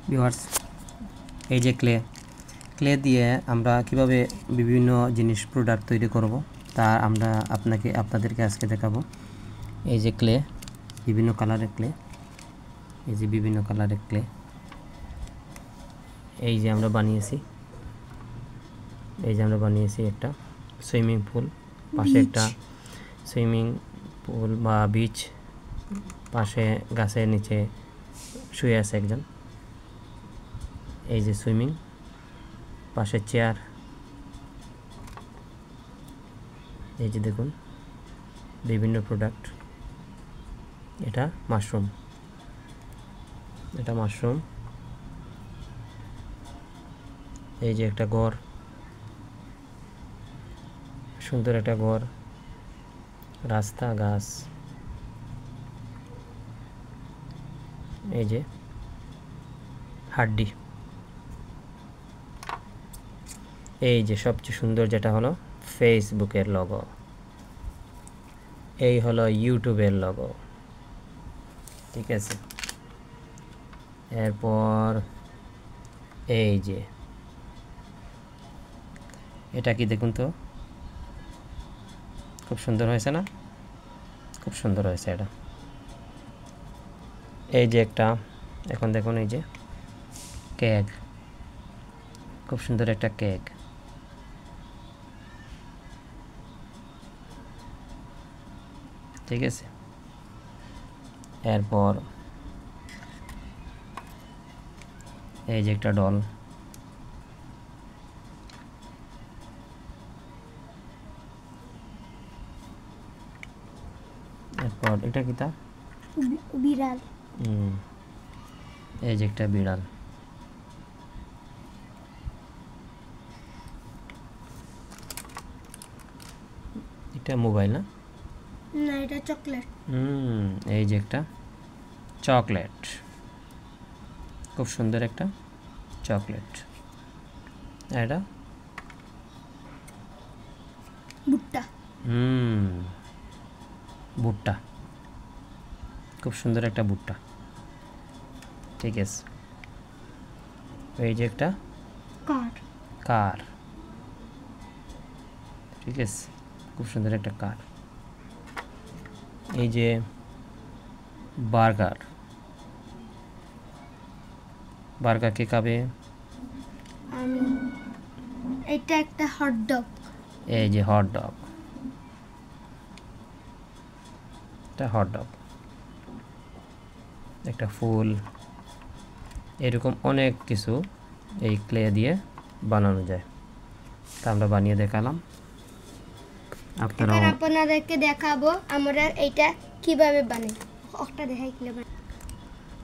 Viewers, এই যে clay দিয়ে আমরা কিভাবে বিভিন্ন জিনিস প্রোডাক্ট তৈরি করব তা আমরা আপনাদেরকে আজকে দেখাবো। এই যে ক্লে, বিভিন্ন কালারের ক্লে, এই যে বিভিন্ন কালারের ক্লে, এই যে আমরা বানিয়েছি একটা সুইমিং পুল, পাশে একটা সুইমিং পুল বা বিচ, পাশে গাছের নিচে শুয়ে আছে একজন, এই যে সুইমিং, পাশে চেয়ার, এই যে দেখুন বিভিন্ন প্রোডাক্ট। এটা মাশরুম, এই যে একটা ঘর, সুন্দর একটা ঘর, রাস্তা, গাছ, এই যে হাড্ডি, এই যে সবচেয়ে সুন্দর যেটা হলো ফেসবুকের লোগো, এই হলো ইউটিউবের লোগো, ঠিক আছে। এরপর এই যে এটা কি দেখুন তো, খুব সুন্দর হয়েছে না? খুব সুন্দর হয়েছে এটা। এই যে একটা, এখন দেখুন এই যে কেক, খুব সুন্দর একটা কেক, ঠিক আছে। এরপর এই যে একটা ডল, এরপর এটা কি তা বিড়াল, এই যে একটা বিড়াল, এটা মোবাইল না, এটা চকলেট, এই যে একটা চকলেট, খুব সুন্দর একটা চকলেট। এটা ভুট্টা, ভুট্টা, খুব সুন্দর একটা ভুট্টা, ঠিক আছে। এই যে একটা কার, ঠিক আছে, খুব সুন্দর একটা কার। এই যে বার্গার কে খাবে? এটা একটা হটডগ, এই যে হটডগ, এটা হটডগ, একটা ফুল, এরকম অনেক কিছু এই ক্লে দিয়ে বানানো যায়। তা আমরা বানিয়ে দেখালাম, আপনাদেরকে দেখাবো আমরা এটা কিভাবে বানাই। একটা দেখাই কিভাবে।